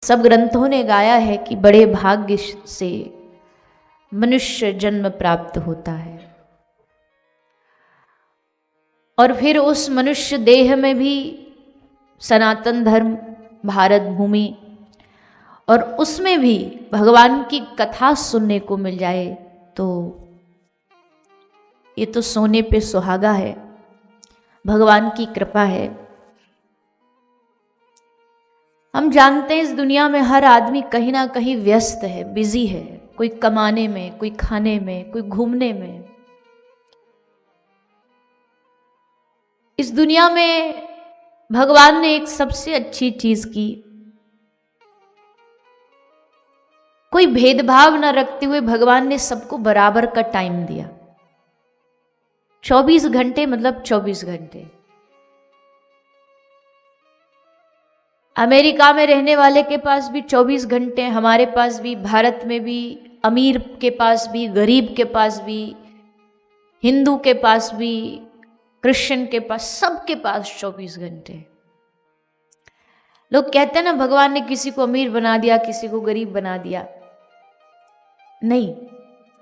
सब ग्रंथों ने गाया है कि बड़े भाग्य से मनुष्य जन्म प्राप्त होता है और फिर उस मनुष्य देह में भी सनातन धर्म, भारत भूमि और उसमें भी भगवान की कथा सुनने को मिल जाए तो ये तो सोने पे सुहागा है, भगवान की कृपा है। हम जानते हैं इस दुनिया में हर आदमी कहीं ना कहीं व्यस्त है, बिजी है, कोई कमाने में, कोई खाने में, कोई घूमने में। इस दुनिया में भगवान ने एक सबसे अच्छी चीज की, कोई भेदभाव न रखते हुए भगवान ने सबको बराबर का टाइम दिया। 24 घंटे मतलब 24 घंटे। अमेरिका में रहने वाले के पास भी 24 घंटे, हमारे पास भी, भारत में भी, अमीर के पास भी, गरीब के पास भी, हिंदू के पास भी, क्रिश्चियन के पास, सबके पास 24 घंटे। लोग कहते हैं ना भगवान ने किसी को अमीर बना दिया, किसी को गरीब बना दिया। नहीं,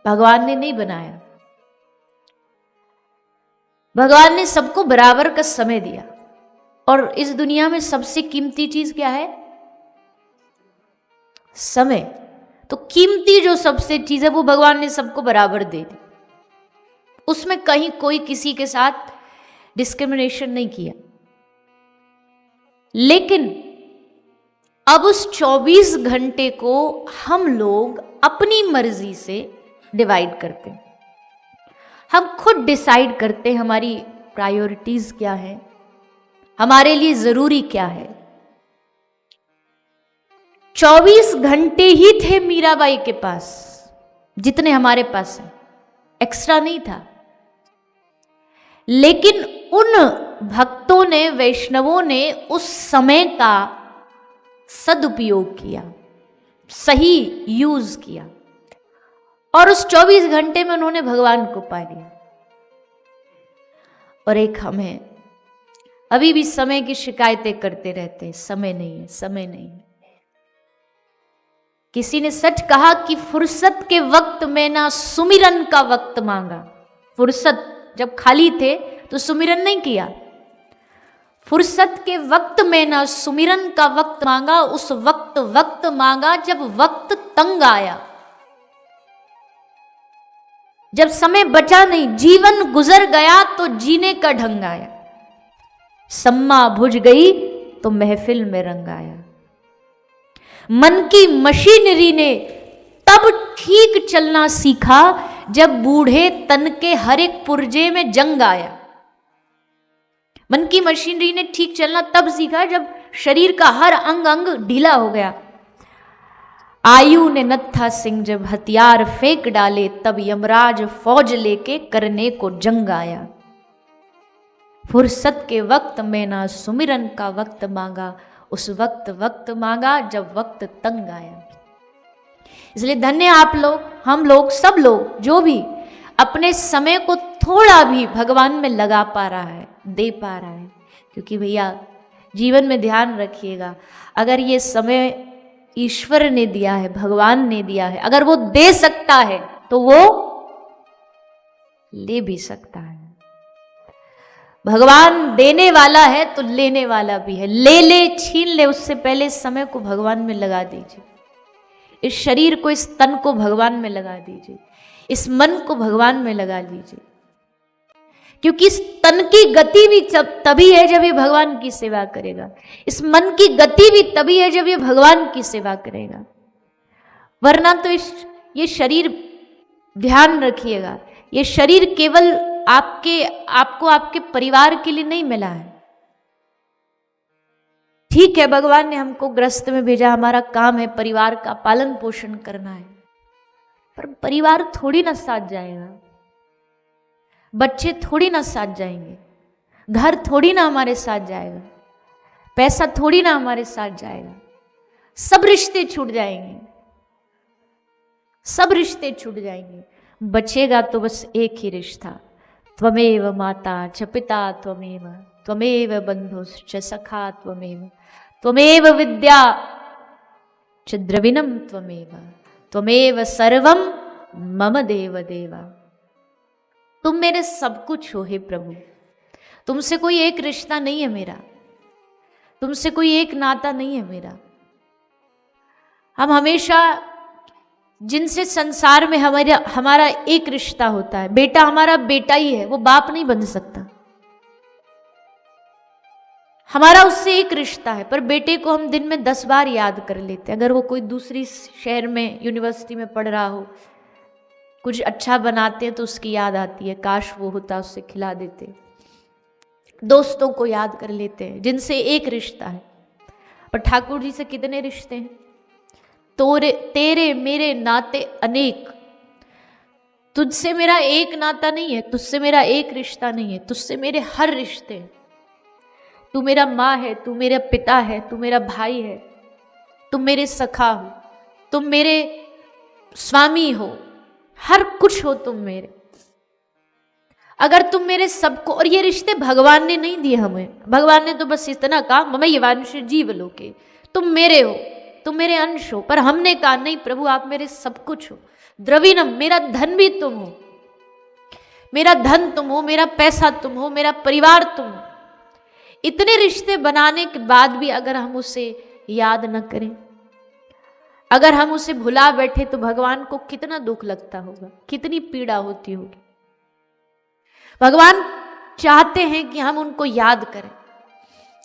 भगवान ने नहीं बनाया। भगवान ने सबको बराबर का समय दिया। और इस दुनिया में सबसे कीमती चीज क्या है? समय। तो कीमती जो सबसे चीज है वो भगवान ने सबको बराबर दे दी। उसमें कहीं कोई किसी के साथ डिस्क्रिमिनेशन नहीं किया। लेकिन अब उस 24 घंटे को हम लोग अपनी मर्जी से डिवाइड करते हैं। हम खुद डिसाइड करते हैं हमारी प्रायोरिटीज क्या है, हमारे लिए जरूरी क्या है। 24 घंटे ही थे मीराबाई के पास, जितने हमारे पास हैं, एक्स्ट्रा नहीं था। लेकिन उन भक्तों ने, वैष्णवों ने उस समय का सदुपयोग किया, सही यूज किया और उस 24 घंटे में उन्होंने भगवान को पा लिया। और एक हम हैं, अभी भी समय की शिकायतें करते रहते हैं, समय नहीं है, समय नहीं है। किसी ने सच कहा कि फुर्सत के वक्त में ना सुमिरन का वक्त मांगा। फुर्सत जब खाली थे तो सुमिरन नहीं किया। फुर्सत के वक्त में ना सुमिरन का वक्त मांगा, उस वक्त मांगा जब वक्त तंग आया, जब समय बचा नहीं, जीवन गुजर गया तो जीने का ढंग आया। सम्मा बुझ गई तो महफिल में रंग आया। मन की मशीनरी ने तब ठीक चलना सीखा जब बूढ़े तन के हर एक पुर्जे में जंग आया। मन की मशीनरी ने ठीक चलना तब सीखा जब शरीर का हर अंग अंग ढीला हो गया। आयु ने नत्था सिंह जब हथियार फेंक डाले, तब यमराज फौज लेके करने को जंग आया। फुर्सत के वक्त में ना सुमिरन का वक्त मांगा, उस वक्त मांगा जब वक्त तंग आया। इसलिए धन्य आप लोग, हम लोग, सब लोग जो भी अपने समय को थोड़ा भी भगवान में लगा पा रहा है, दे पा रहा है। क्योंकि भैया जीवन में ध्यान रखिएगा, अगर ये समय ईश्वर ने दिया है, भगवान ने दिया है, अगर वो दे सकता है तो वो ले भी सकता है। भगवान देने वाला है तो लेने वाला भी है। ले ले, छीन ले, उससे पहले इस समय को भगवान में लगा दीजिए। इस शरीर को, इस तन को भगवान में लगा दीजिए। इस मन को भगवान में लगा लीजिए। क्योंकि इस तन की गति भी तभी है जब ये भगवान की सेवा करेगा। इस मन की गति भी तभी है जब ये भगवान की सेवा करेगा। वरना तो ये शरीर, ध्यान रखिएगा, ये शरीर केवल आपको आपके परिवार के लिए नहीं मिला है। ठीक है, भगवान ने हमको ग्रस्त में भेजा, हमारा काम है परिवार का पालन पोषण करना है, पर परिवार थोड़ी ना साथ जाएगा, बच्चे थोड़ी ना साथ जाएंगे, घर थोड़ी ना हमारे साथ जाएगा, पैसा थोड़ी ना हमारे साथ जाएगा। सब रिश्ते छूट जाएंगे, सब रिश्ते छूट जाएंगे। बचेगा तो बस एक ही रिश्ता, त्वमेव माता च पिता त्वमेव, त्वमेव बंधुश्च सखा त्वमेव, त्वमेव विद्या च द्रविणम त्वमेव त्वमेव सर्वम मम देव देवा। तुम मेरे सब कुछ हो हे प्रभु, तुमसे कोई एक रिश्ता नहीं है मेरा, तुमसे कोई एक नाता नहीं है मेरा। हम हमेशा जिनसे संसार में हमारा एक रिश्ता होता है, बेटा हमारा बेटा ही है, वो बाप नहीं बन सकता। हमारा उससे एक रिश्ता है, पर बेटे को हम दिन में 10 बार याद कर लेते हैं। अगर वो कोई दूसरी शहर में यूनिवर्सिटी में पढ़ रहा हो, कुछ अच्छा बनाते हैं तो उसकी याद आती है, काश वो होता, उससे खिला देते। दोस्तों को याद कर लेते हैं जिनसे एक रिश्ता है, पर ठाकुर जी से कितने रिश्ते हैं। तेरे मेरे नाते अनेक, तुझसे मेरा एक नाता नहीं है, तुझसे मेरा एक रिश्ता नहीं है, तुझसे मेरे हर रिश्ते हैं। तू मेरा माँ है, तू मेरा पिता है, तू मेरा भाई है, तुम मेरे सखा हो, तुम मेरे स्वामी हो, हर कुछ हो तुम मेरे। अगर तुम मेरे सबको, और ये रिश्ते भगवान ने नहीं दिए हमें, भगवान ने तो बस इतना कहा ममैव अंश जीव लोके, तुम मेरे हो, तुम मेरे अंश हो। पर हमने कहा नहीं प्रभु, आप मेरे सब कुछ हो। द्रविणम, मेरा धन भी तुम हो, मेरा धन तुम हो, मेरा पैसा तुम हो, मेरा परिवार तुम हो। इतने रिश्ते बनाने के बाद भी अगर हम उसे याद न करें, अगर हम उसे भुला बैठे, तो भगवान को कितना दुख लगता होगा, कितनी पीड़ा होती होगी। भगवान चाहते हैं कि हम उनको याद करें,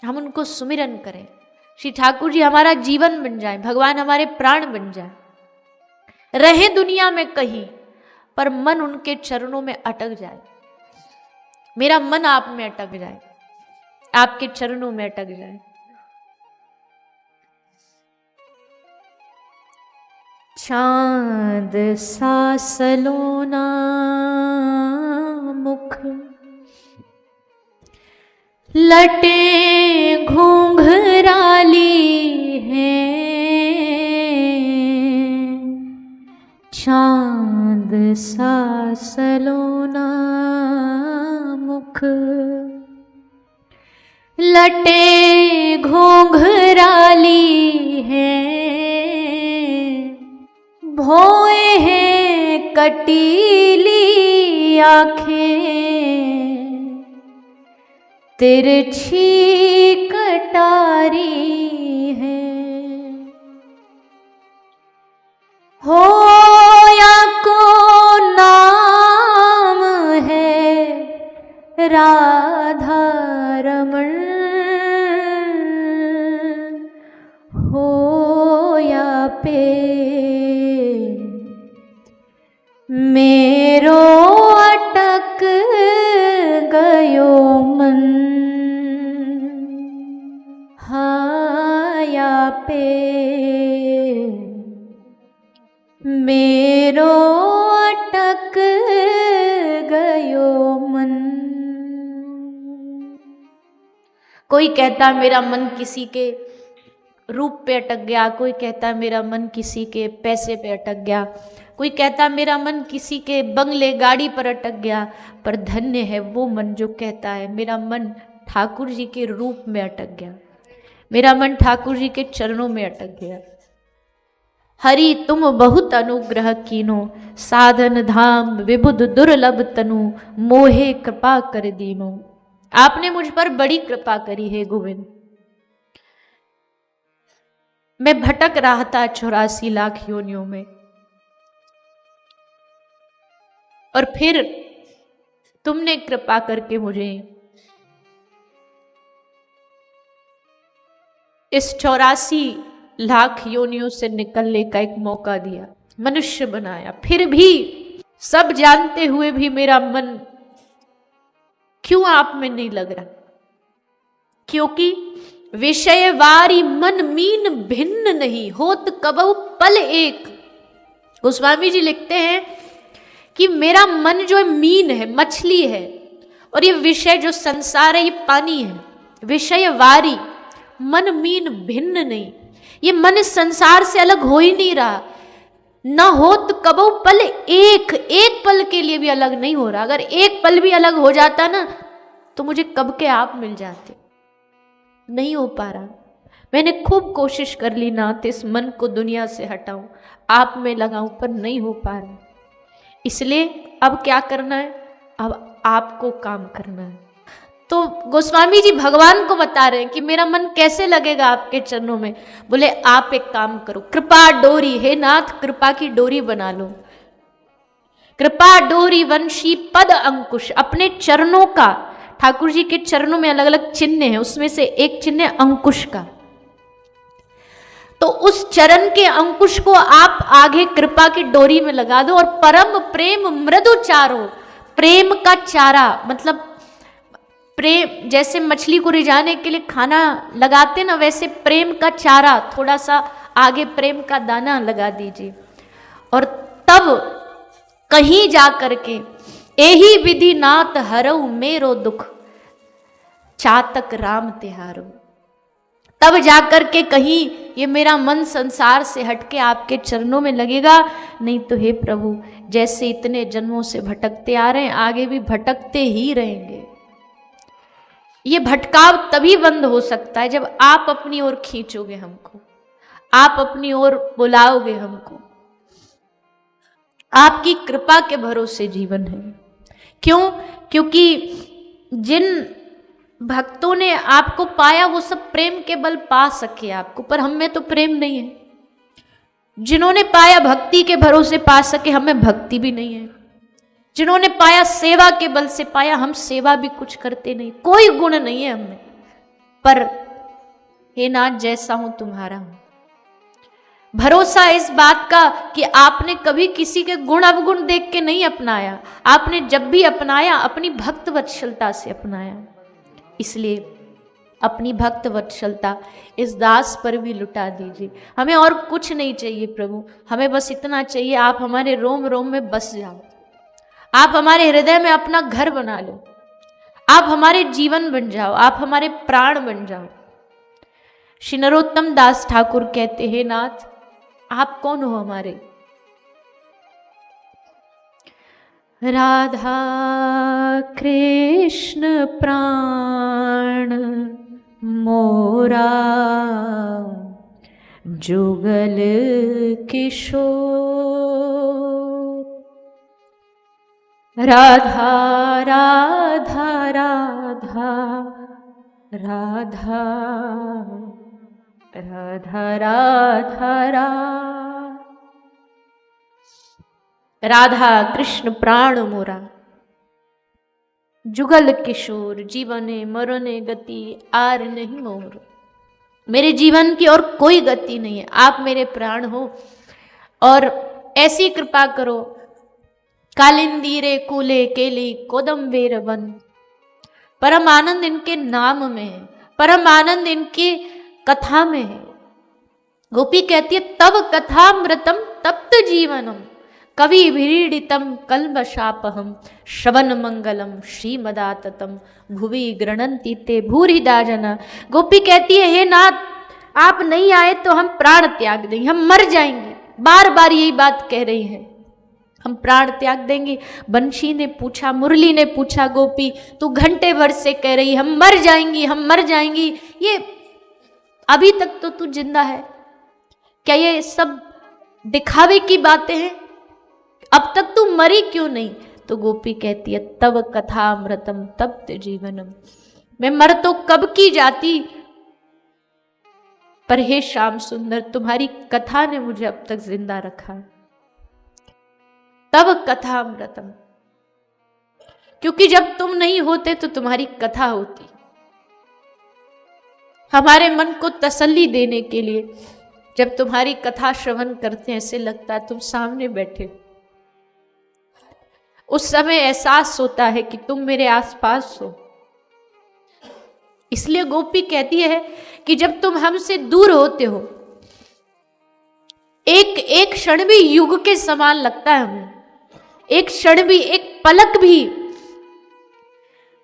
हम उनको सुमिरन करें। श्री ठाकुर जी हमारा जीवन बन जाए, भगवान हमारे प्राण बन जाए, रहे दुनिया में कहीं, पर मन उनके चरणों में अटक जाए। मेरा मन आप में अटक जाए, आपके चरणों में अटक जाए। चांद सा सलोना मुख, लटे घूंघराली हैं, चांद सा सलोना मुख, लटे घूंघराली हैं, भोए हैं कटीली आँखें, तिरछी कटारी है। होया को नाम है राधा रमण, होया पे मेरो अटक गयो मन, हाया पे मेरो अटक गयो मन। कोई कहता मेरा मन किसी के रूप पे अटक गया, कोई कहता मेरा मन किसी के पैसे पे अटक गया, कोई कहता मेरा मन किसी के बंगले गाड़ी पर अटक गया। पर धन्य है वो मन जो कहता है मेरा मन ठाकुर जी के रूप में अटक गया, मेरा मन ठाकुर जी के चरणों में अटक गया। हरि तुम बहुत अनुग्रह कीनो, साधन धाम विबुध दुर्लभ तनु, मोहे कृपा कर दीनो। आपने मुझ पर बड़ी कृपा करी है गोविंद। मैं भटक रहा था 84 लाख योनियों में, और फिर तुमने कृपा करके मुझे इस 84 लाख योनियों से निकलने का एक मौका दिया, मनुष्य बनाया। फिर भी सब जानते हुए भी मेरा मन क्यों आप में नहीं लग रहा? क्योंकि विषयवारी मन मीन भिन्न नहीं होत कबहु पल एक। गोस्वामी जी लिखते हैं कि मेरा मन जो है मीन है, मछली है, और ये विषय जो संसार है ये पानी है। विषयवारी मन मीन भिन्न नहीं, ये मन संसार से अलग हो ही नहीं रहा। न होत कबहु पल एक, एक पल के लिए भी अलग नहीं हो रहा। अगर एक पल भी अलग हो जाता ना तो मुझे कब के आप मिल जाते, नहीं हो पा रहा। मैंने खूब कोशिश कर ली नाथ, इस मन को दुनिया से हटाऊं, आप में लगाऊं, पर नहीं हो पा रहा। इसलिए अब क्या करना है, अब आपको काम करना है। तो गोस्वामी जी भगवान को बता रहे हैं कि मेरा मन कैसे लगेगा आपके चरणों में। बोले आप एक काम करो, कृपा डोरी, हे नाथ कृपा की डोरी बना लो। कृपा डोरी वंशी पद अंकुश, अपने चरणों का, ठाकुर जी के चरणों में अलग अलग चिन्ह हैं, उसमें से एक चिन्ह है अंकुश का। तो उस चरण के अंकुश को आप आगे कृपा की डोरी में लगा दो और परम प्रेम मृदु चारो, प्रेम का चारा मतलब प्रेम, जैसे मछली को रिझाने के लिए खाना लगाते ना, वैसे प्रेम का चारा थोड़ा सा आगे प्रेम का दाना लगा दीजिए। और तब कहीं जा करके एही विधि नाथ हरऊ मेरो दुख, चातक राम तिहारो, तब जाकर के कहीं ये मेरा मन संसार से हटके आपके चरणों में लगेगा। नहीं तो हे प्रभु, जैसे इतने जन्मों से भटकते आ रहे हैं, आगे भी भटकते ही रहेंगे। ये भटकाव तभी बंद हो सकता है जब आप अपनी ओर खींचोगे हमको, आप अपनी ओर बुलाओगे हमको। आपकी कृपा के भरोसे जीवन है। क्यों? क्योंकि जिन भक्तों ने आपको पाया वो सब प्रेम के बल पा सके आपको, पर हम में तो प्रेम नहीं है। जिन्होंने पाया भक्ति के भरोसे पा सके, हमें भक्ति भी नहीं है। जिन्होंने पाया सेवा के बल से पाया, हम सेवा भी कुछ करते नहीं, कोई गुण नहीं है हमें। पर हे नाथ जैसा हूं तुम्हारा हूं। भरोसा इस बात का कि आपने कभी किसी के गुण अवगुण देख के नहीं अपनाया, आपने जब भी अपनाया अपनी भक्त वत्सलता से अपनाया। इसलिए अपनी भक्त वत्सलता इस दास पर भी लुटा दीजिए। हमें और कुछ नहीं चाहिए प्रभु, हमें बस इतना चाहिए, आप हमारे रोम रोम में बस जाओ, आप हमारे हृदय में अपना घर बना लो, आप हमारे जीवन बन जाओ, आप हमारे प्राण बन जाओ। श्री नरोत्तम दास ठाकुर कहते हैं, नाथ आप कौन हो हमारे? राधा कृष्ण प्राण मोरा, जुगल किशोर। राधा राधा राधा राधा राधा राधा राधा कृष्ण प्राण मोरा, जुगल किशोर। जीवने मरने गति आर नहीं मोर। मेरे जीवन की और कोई गति नहीं है, आप मेरे प्राण हो। और ऐसी कृपा करो, कालिंदीरे कूले केली कोदम्बेर वन, परम आनंद इनके नाम में है, परम आनंद इनकी कथा में है। गोपी कहती है, तब कथामृतम तप्त जीवनम, कवि विरीडितम कल्मषापहम, श्रवण मंगलम श्रीमदाततम, भुवि गृणन्ति ते भूरिदा जना। गोपी कहती है, हे नाथ आप नहीं आए तो हम प्राण त्याग देंगे, हम मर जाएंगे। बार बार यही बात कह रही है, हम प्राण त्याग देंगे। बंशी ने पूछा, मुरली ने पूछा, गोपी तू घंटे भर से कह रही हम मर जाएंगी, हम मर जाएंगी, ये अभी तक तो तू जिंदा है, क्या ये सब दिखावे की बातें हैं? अब तक तू मरी क्यों नहीं? तो गोपी कहती है, तब कथामृतम तप्त जीवनम, मैं मर तो कब की जाती, पर हे श्याम सुंदर तुम्हारी कथा ने मुझे अब तक जिंदा रखा। तब कथामृतम, क्योंकि जब तुम नहीं होते तो तुम्हारी कथा होती। हमारे मन को तसल्ली देने के लिए जब तुम्हारी कथा श्रवण करते हैं, ऐसे लगता है तुम सामने बैठे, उस समय एहसास होता है कि तुम मेरे आसपास हो। इसलिए गोपी कहती है कि जब तुम हमसे दूर होते हो, एक एक क्षण भी युग के समान लगता है हमें, एक क्षण भी, एक पलक भी।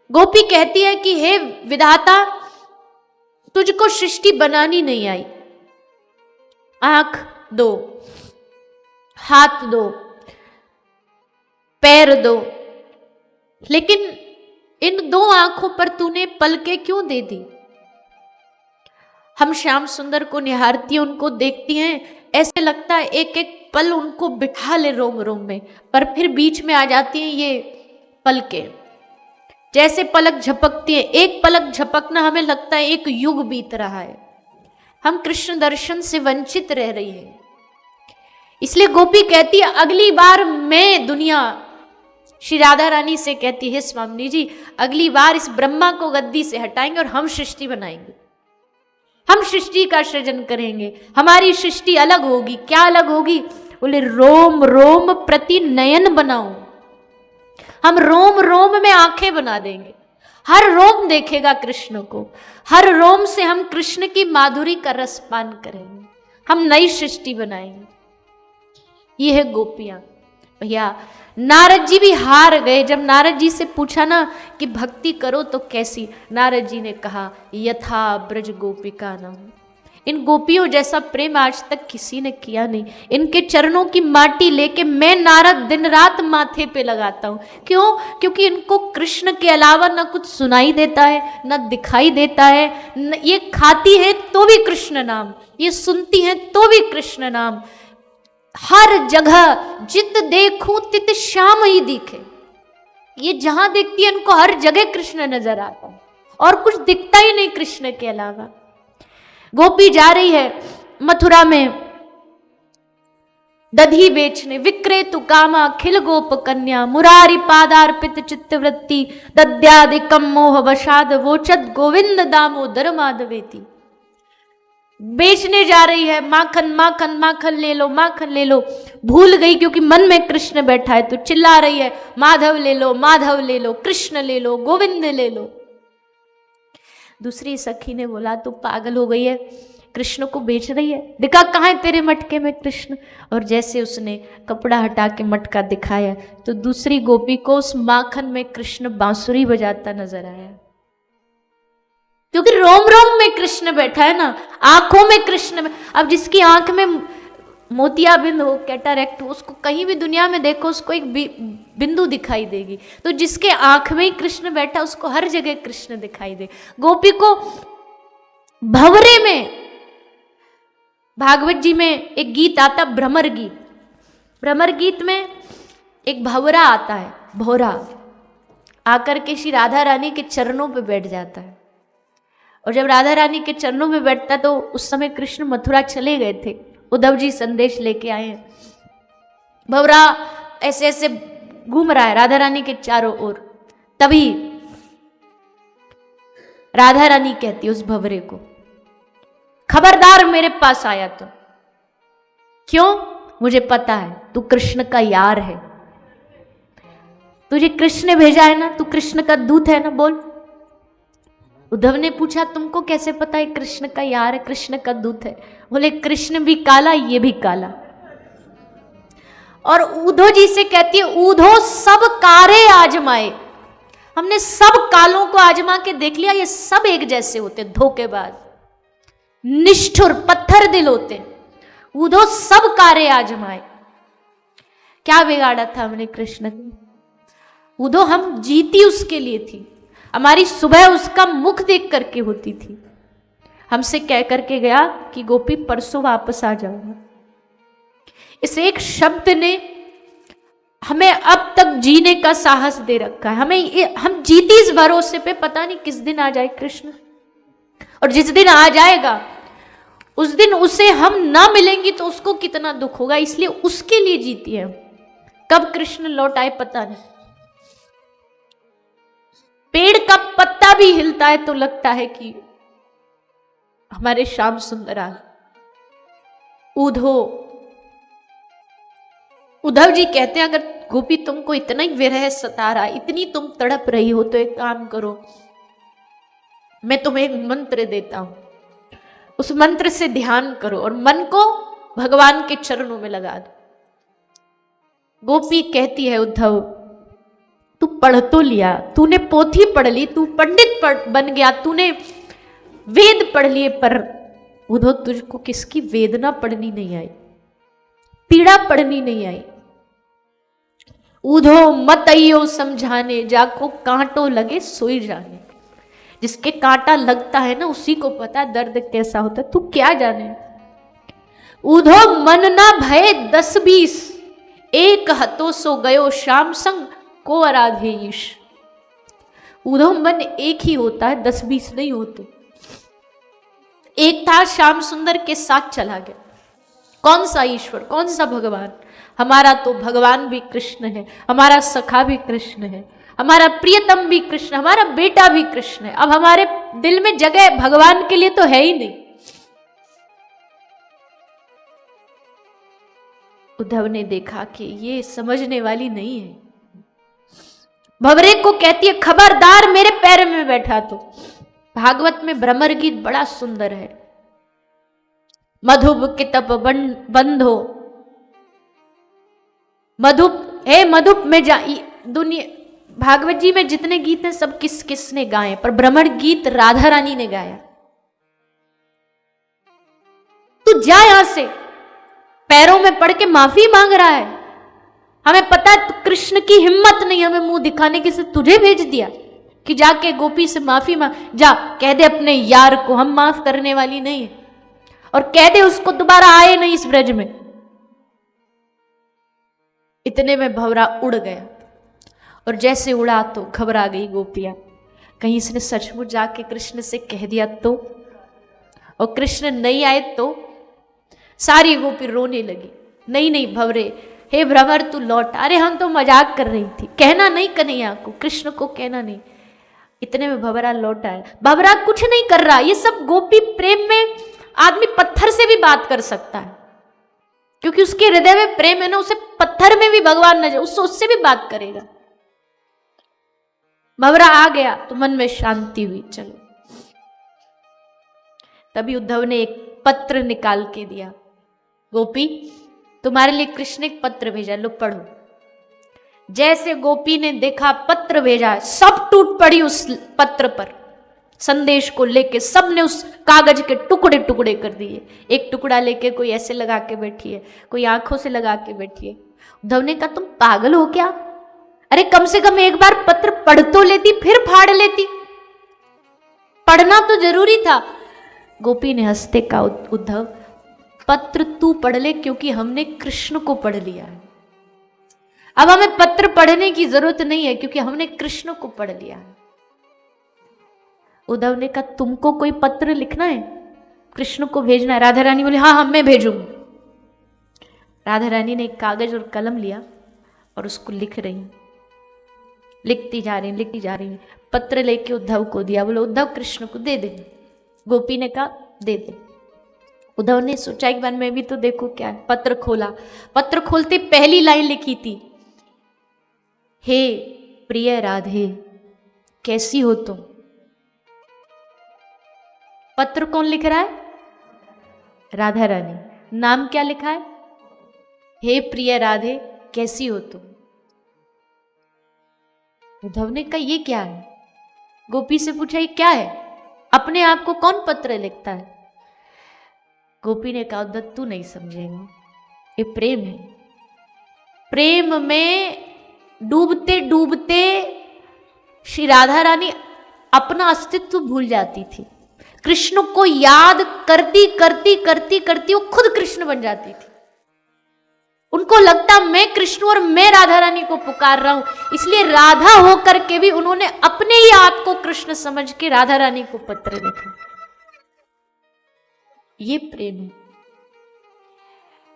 गोपी कहती है कि हे विधाता, तुझको सृष्टि बनानी नहीं आई, आंख दो, हाथ दो, पैर दो, लेकिन इन दो आंखों पर तूने पलकें क्यों दे दी? हम श्याम सुंदर को निहारती हैं, उनको देखती हैं, ऐसे लगता है एक एक पल उनको बिठा ले रोम रोम में, पर फिर बीच में आ जाती हैं ये पलकें। जैसे पलक झपकती है, एक पलक झपकना हमें लगता है एक युग बीत रहा है। हम कृष्ण दर्शन से वंचित रह रही हैं। इसलिए गोपी कहती है अगली बार मैं दुनिया, श्री राधा रानी से कहती है स्वामी जी अगली बार इस ब्रह्मा को गद्दी से हटाएंगे और हम सृष्टि बनाएंगे, हम सृष्टि का सृजन करेंगे, हमारी सृष्टि अलग होगी। क्या अलग होगी? बोले रोम रोम प्रति नयन बनाओ, हम रोम रोम में आंखें बना देंगे, हर रोम देखेगा कृष्ण को, हर रोम से हम कृष्ण की माधुरी का रस पान करेंगे, हम नई सृष्टि बनाएंगे। ये है गोपियां। भैया नारद जी भी हार गए। जब नारद जी से पूछा ना कि भक्ति करो तो कैसी, नारद जी ने कहा यथा ब्रज गोपिका नम, इन गोपियों जैसा प्रेम आज तक किसी ने किया नहीं। इनके चरणों की माटी लेके मैं नारद दिन रात माथे पे लगाता हूँ। क्यों? क्योंकि इनको कृष्ण के अलावा ना कुछ सुनाई देता है, ना दिखाई देता है। ये खाती है तो भी कृष्ण नाम, ये सुनती है तो भी कृष्ण नाम। हर जगह जित देखूं तित श्याम ही दिखे, ये जहां देखती है इनको हर जगह कृष्ण नजर आता है और कुछ दिखता ही नहीं कृष्ण के अलावा। गोपी जा रही है मथुरा में दधी बेचने, विक्रेतु कामा खिल गोप कन्या, मुरारी पादार्पित चित्तवृत्ति, दद्यादिकम मोह वशाद वोचत गोविंद दामोदर माधवेति। बेचने जा रही है, माखन माखन माखन ले लो, माखन ले लो। भूल गई क्योंकि मन में कृष्ण बैठा है तो चिल्ला रही है माधव ले लो, माधव ले लो, कृष्ण ले लो, गोविंद ले लो। दूसरी सखी ने बोला तू पागल हो गई है, कृष्ण को बेच रही है, दिखा कहाँ है तेरे मटके में कृष्ण। और जैसे उसने कपड़ा हटा के मटका दिखाया तो दूसरी गोपी को उस माखन में कृष्ण बांसुरी बजाता नजर आया। क्योंकि रोम रोम में कृष्ण बैठा है ना, आंखों में कृष्ण में। अब जिसकी आंख में मोतियाबिंद हो, कैटरैक्ट हो, उसको कहीं भी दुनिया में देखो उसको एक बिंदु दिखाई देगी। तो जिसके आंख में ही कृष्ण बैठा उसको हर जगह कृष्ण दिखाई दे। गोपी को भंवरे में, भागवत जी में एक गीत आता भ्रमर गीत, भ्रमर गीत में एक भंवरा आता है, भौरा आकर के श्री राधा रानी के चरणों पे बैठ जाता है। और जब राधा रानी के चरणों में बैठता तो उस समय कृष्ण मथुरा चले गए थे, उद्धव जी संदेश लेके आए हैं। भंवरा ऐसे ऐसे घूम रहा है राधा रानी के चारों ओर। तभी राधा रानी कहती है उस भंवरे को, खबरदार मेरे पास आया तो। क्यों? मुझे पता है तू कृष्ण का यार है, तुझे कृष्ण ने भेजा है ना, तू कृष्ण का दूत है ना, बोल। उद्धव ने पूछा तुमको कैसे पता है कृष्ण का यार है, कृष्ण का दूत है? बोले कृष्ण भी काला, ये भी काला। और उद्धव जी से कहती है उद्धव सब कारे आजमाए, हमने सब कालों को आजमा के देख लिया, ये सब एक जैसे होते, धोखेबाज, निष्ठुर, पत्थर दिल होते। उद्धव सब कारे आजमाए, क्या बिगाड़ा था हमने कृष्ण को? उद्धव हम जीती उसके लिए थी, हमारी सुबह उसका मुख देख करके होती थी। हमसे कह करके गया कि गोपी परसों वापस आ जाऊंगा। इस एक शब्द ने हमें अब तक जीने का साहस दे रखा है। हम जीती इस भरोसे पे, पता नहीं किस दिन आ जाए कृष्ण, और जिस दिन आ जाएगा उस दिन उसे हम ना मिलेंगी तो उसको कितना दुख होगा, इसलिए उसके लिए जीती है। कब कृष्ण लौट आए पता नहीं। पेड़ का पत्ता भी हिलता है तो लगता है कि हमारे श्याम सुंदर आ। उद्धव जी कहते हैं अगर गोपी तुमको इतना ही विरह सता रहा, इतनी तुम तड़प रही हो तो एक काम करो, मैं तुम्हें एक मंत्र देता हूं, उस मंत्र से ध्यान करो और मन को भगवान के चरणों में लगा दो। गोपी कहती है उद्धव तू पढ़ तो लिया, तूने पोथी पढ़ ली, तू पंडित बन गया, तूने वेद पढ़ लिए, पर उद्धव तुझको किसकी वेदना पढ़नी नहीं आई, पीड़ा पढ़नी नहीं आई। उद्धव मत आइयो समझाने, जाको कांटो लगे सोई जाने। जिसके कांटा लगता है ना उसी को पता है दर्द कैसा होता है, तू क्या जाने। उधो मन ना भय 10-20, एक हतो सो गयो श्याम संग को आराधे ईश। उधो मन एक ही होता है, 10-20 नहीं होते। एक था श्याम सुंदर के साथ चला गया। कौन सा ईश्वर, कौन सा भगवान? हमारा तो भगवान भी कृष्ण है, हमारा सखा भी कृष्ण है, हमारा प्रियतम भी कृष्ण, हमारा बेटा भी कृष्ण है। अब हमारे दिल में जगह भगवान के लिए तो है ही नहीं। उद्धव ने देखा कि ये समझने वाली नहीं है। भंवरे को कहती है खबरदार मेरे पैर में बैठा तो। भागवत में भ्रमर गीत बड़ा सुंदर है। मधुप के तप बंधो, मधुप हे मधुप में जा। दुनिया भागवत जी में जितने गीत हैं सब किस किस ने गाए, पर भ्रमर गीत राधा रानी ने गाया। तू जा यहां से, पैरों में पड़ के माफी मांग रहा है। हमें पता है कृष्ण की हिम्मत नहीं हमें मुंह दिखाने की, से तुझे भेज दिया कि जाके गोपी से माफी मांग। जा कह दे अपने यार को हम माफ करने वाली नहीं है, और कह दे उसको दोबारा आए नहीं इस ब्रज में। इतने में भंवरा उड़ गया, और जैसे उड़ा तो घबरा गई गोपियां, कहीं इसने सचमुच जाके कृष्ण से कह दिया तो, और कृष्ण नहीं आए तो। सारी गोपी रोने लगी। नहीं नहीं भंवरे, हे भ्रमर तू लौट। अरे हम तो मजाक कर रही थी, कहना नहीं कन्हैया को, कृष्ण को कहना नहीं। इतने में भंवरा लौट आया। भंवरा कुछ नहीं कर रहा, ये सब गोपी प्रेम में आदमी पत्थर से भी बात कर सकता है, क्योंकि उसके हृदय में प्रेम है ना, उसे पत्थर में भी भगवान नजर, उससे भी बात करेगा। भंवरा आ गया तो मन में शांति हुई। चलो, तभी उद्धव ने एक पत्र निकाल के दिया। गोपी तुम्हारे लिए कृष्ण एक पत्र भेजा, लो पढ़ो। जैसे गोपी ने देखा पत्र भेजा, सब टूट पड़ी उस पत्र पर। संदेश को लेके सबने उस कागज के टुकड़े टुकड़े कर दिए। एक टुकड़ा लेके कोई ऐसे लगा के बैठी है, कोई आंखों से लगा के बैठी है। उद्धव ने कहा तुम पागल हो क्या? अरे कम से कम एक बार पत्र पढ़ तो लेती, फिर फाड़ लेती। पढ़ना तो जरूरी था। गोपी ने हंसते कहा उद्धव पत्र तू पढ़ ले, क्योंकि हमने कृष्ण को पढ़ लिया है। अब हमें पत्र पढ़ने की जरूरत नहीं है, क्योंकि हमने कृष्ण को पढ़ लिया है। उद्धव ने कहा तुमको कोई पत्र लिखना है, कृष्ण को भेजना है? राधा रानी बोली हाँ मैं भेजूंगी। राधा रानी ने एक कागज और कलम लिया और उसको लिख रही, लिखती जा रही। पत्र लेके उद्धव को दिया। बोले उद्धव कृष्ण को दे दे। गोपी ने कहा दे दे। उद्धव ने सोचा एक बार मैं भी तो देखो क्या है। पत्र खोला। पत्र खोलते पहली लाइन लिखी थी, हे प्रिय राधे कैसी हो तुम। पत्र कौन लिख रहा है? राधा रानी। नाम क्या लिखा है? हे प्रिय राधे कैसी हो तुम। उद्धव ने कहा ये क्या है? गोपी से पूछा ये क्या है? अपने आप को कौन पत्र लिखता है? गोपी ने कहा उद्धव तू नहीं समझेगा, ये प्रेम है। प्रेम में डूबते डूबते श्री राधा रानी अपना अस्तित्व भूल जाती थी। कृष्ण को याद करती करती करती करती वो खुद कृष्ण बन जाती थी। उनको लगता मैं कृष्ण और मैं राधा रानी को पुकार रहा हूं, इसलिए राधा होकर के भी उन्होंने अपने ही आप को कृष्ण समझ के राधा रानी को पत्र लिखा। ये प्रेम है,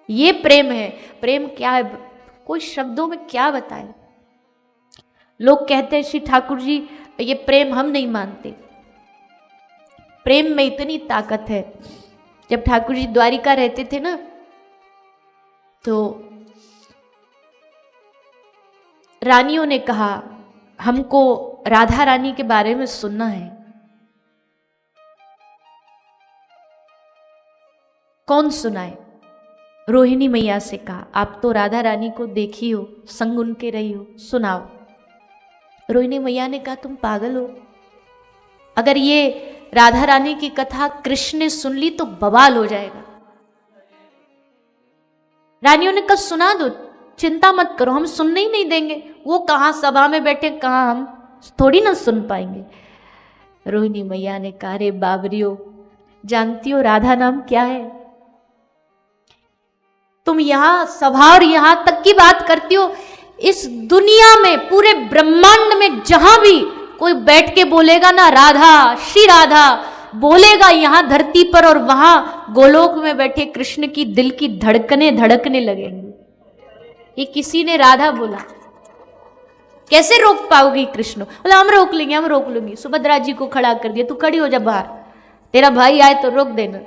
ये प्रेम है। प्रेम क्या है कोई शब्दों में क्या बताए। लोग कहते हैं श्री ठाकुर जी ये प्रेम हम नहीं मानते। प्रेम में इतनी ताकत है। जब ठाकुर जी द्वारिका रहते थे ना, तो रानियों ने कहा हमको राधा रानी के बारे में सुनना है। कौन सुनाए? रोहिणी मैया से कहा आप तो राधा रानी को देखी हो, संग उनके रही हो, सुनाओ। रोहिणी मैया ने कहा तुम पागल हो, अगर ये राधा रानी की कथा कृष्ण ने सुन ली तो बवाल हो जाएगा। रानियों ने कहा सुना दो, चिंता मत करो, हम सुनने ही नहीं देंगे। वो कहाँ सभा में बैठे, कहाँ हम थोड़ी ना सुन पाएंगे। रोहिणी मैया ने कहा, रे बाबरियो, जानती हो राधा नाम क्या है? तुम यहां सभा और यहां तक की बात करती हो, इस दुनिया में पूरे ब्रह्मांड में जहां भी कोई बैठ के बोलेगा ना राधा, श्री राधा बोलेगा यहां धरती पर, और वहां गोलोक में बैठे कृष्ण की दिल की धड़कने लगेंगी। ये किसी ने राधा बोला, कैसे रोक पाओगी? कृष्ण बोला, हम रोक लेंगे, हम रोक लेंगे। सुभद्रा जी को खड़ा कर दिया, तू खड़ी हो जा बाहर, तेरा भाई आए तो रोक देना।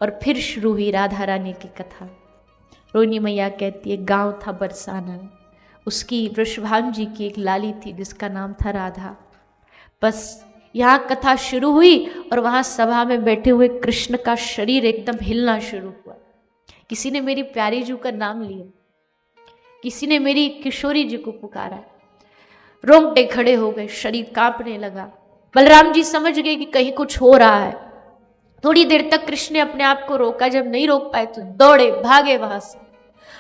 और फिर शुरू हुई राधा रानी की कथा। रोहिणी मैया कहती है, गांव था बरसाना, उसकी वृषभानु जी की एक लाली थी जिसका नाम था राधा। बस यहाँ कथा शुरू हुई और वहाँ सभा में बैठे हुए कृष्ण का शरीर एकदम हिलना शुरू हुआ। किसी ने मेरी प्यारी जी का नाम लिया, किसी ने मेरी किशोरी जी को पुकारा, रोंगटे खड़े हो गए, शरीर कांपने लगा। बलराम जी समझ गए कि कहीं कुछ हो रहा है। थोड़ी देर तक कृष्ण ने अपने आप को रोका, जब नहीं रोक पाए तो दौड़े भागे वहां से।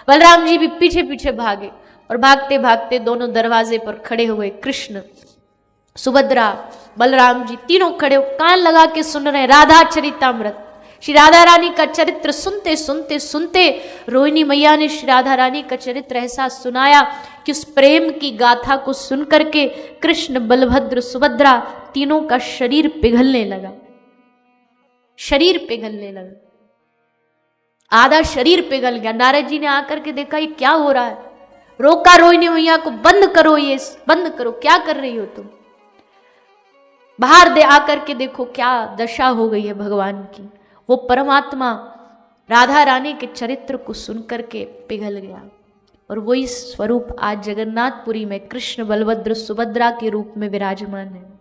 बलराम जी भी पीछे पीछे भागे और भागते भागते दोनों दरवाजे पर खड़े हुए कृष्ण, सुभद्रा, बलराम जी तीनों खड़े कान लगा के सुन रहे राधा चरितामृत। श्री राधा रानी का चरित्र सुनते सुनते सुनते रोहिणी मैया ने श्री राधा रानी का चरित्र ऐसा सुनाया कि उस प्रेम की गाथा को सुन करके कृष्ण, बलभद्र, सुभद्रा तीनों का शरीर पिघलने लगा, शरीर पिघलने लगा, आधा शरीर पिघल गया। नारद जी ने आकर के देखा ये क्या हो रहा है, रोका रोहिणी मैया को, बंद करो, ये बंद करो, क्या कर रही हो तुम, बाहर दे आकर के देखो क्या दशा हो गई है भगवान की। वो परमात्मा राधा रानी के चरित्र को सुनकर के पिघल गया और वही स्वरूप आज जगन्नाथपुरी में कृष्ण, बलभद्र, सुभद्रा के रूप में विराजमान है।